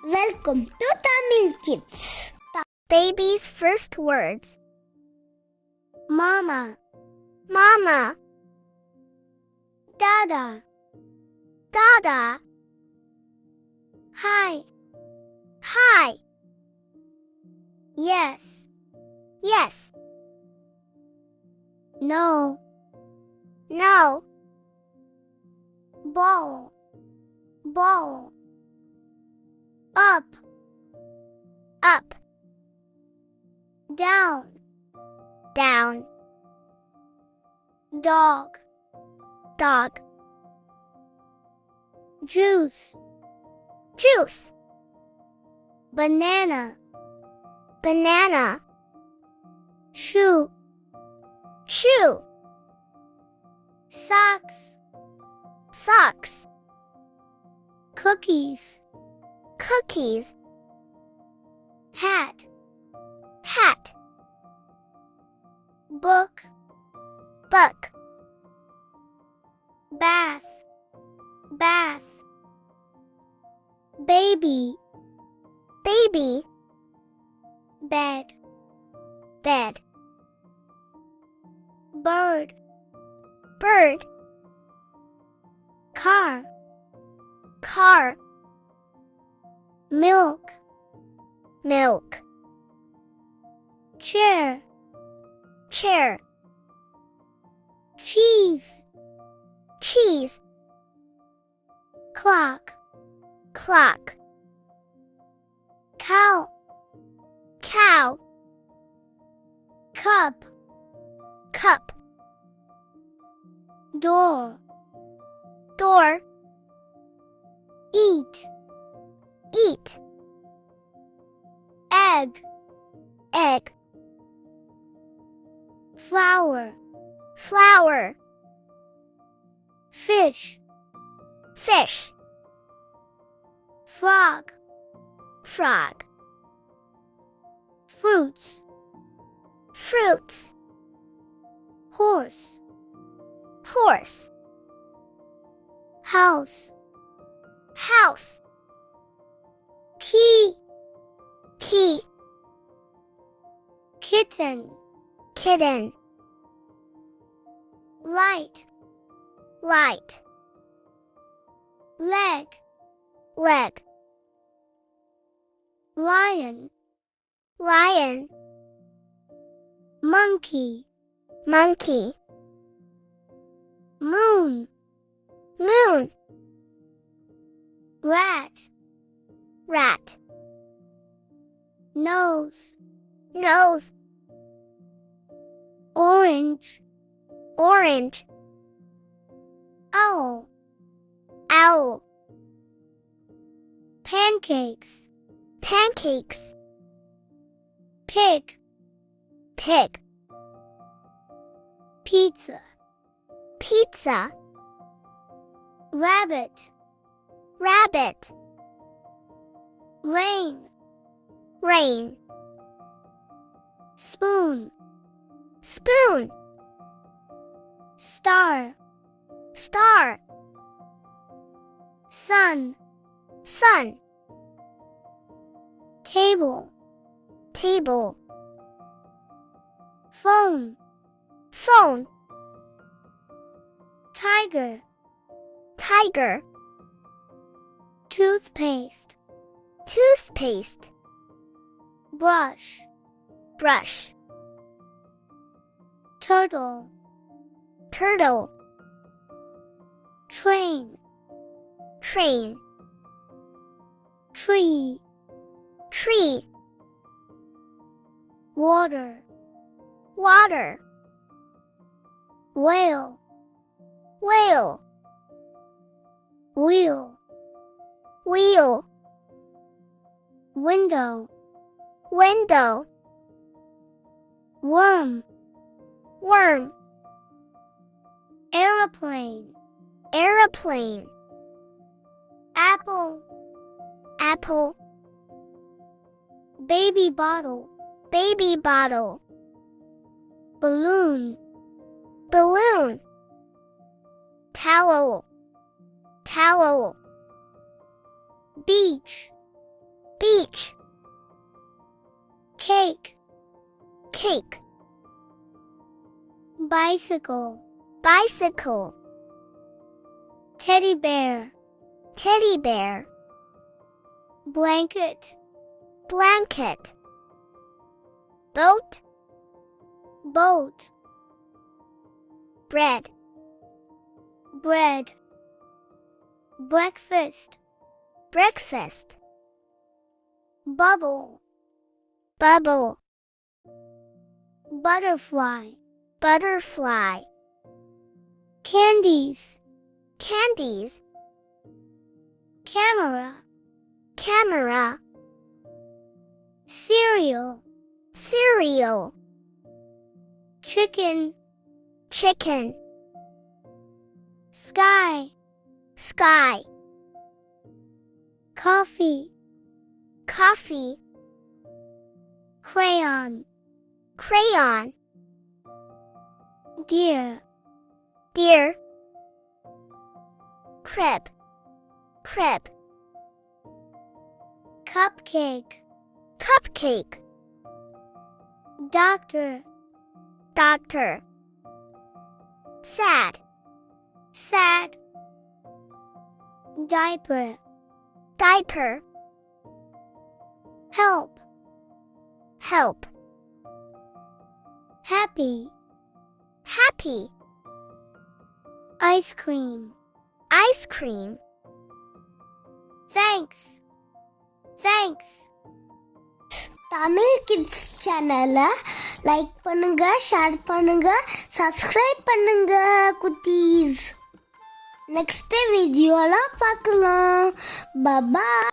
Welcome to Tamil Kids. Baby's first words. Mama, Mama, Dada, Dada, Hi, Hi, Yes, Yes, No, No, Ball, Ball, Up, Up, Down, Down, Dog, Dog, Juice, Juice, Banana, Banana, Shoe, Shoe, Socks, Socks, Cookies, Cookies, Hat, Hat, Book, Book, Bath, Bath, Baby, Baby, Bed, Bed, Bird, Bird, Car, Car, Milk, Milk, Chair, Chair, Cheese, Cheese, Clock, Clock, Cow, Cow, Cup, Cup, Door, Door, Eat, Eat, Egg, Egg, Flower, Flower, Fish, Fish, Frog, Frog, Fruits, Fruits, Horse, Horse, House, House, Key, Key, Kitten, Kitten, Light, Light, Leg, Leg, Lion, Lion, Monkey, Monkey, Moon, Moon, Rat, Rat, Nose, Nose, Orange, Orange, Owl, Owl, Pancakes, Pancakes, Pig, Pig, Pizza, Pizza, Rabbit, Rabbit, Rain, Rain, Spoon, Spoon, Star, Star, Sun, Sun, Table, Table, Phone, Phone, Tiger, Tiger, Toothpaste, Toothpaste, Brush, Brush, Turtle, Turtle, Train, Train, Tree, Tree, Water, Water, Whale, Whale, Wheel, Wheel, Window, Window, Worm, Worm, Aeroplane, Aeroplane, Apple, Apple, Baby bottle, Baby bottle, Balloon, Balloon, Towel, Towel, Beach, beach, cake, cake, bicycle, bicycle, teddy bear, teddy bear, blanket, blanket, boat, boat, bread, bread, breakfast, breakfast, bubble, bubble, butterfly, butterfly, candies, candies, camera, camera, cereal, cereal, chicken, chicken, sky, sky, coffee, coffee, crayon, crayon, deer, deer, crib, crib, cupcake, cupcake, doctor, doctor, sad, sad, diaper, diaper, help, help, happy, happy, ice cream, ice cream, thanks, thanks. Tamil kids சேனலை like பண்ணுங்க, share பண்ணுங்க, subscribe பண்ணுங்க குட்டீஸ். Next வீடியோல பார்க்கலாம். By.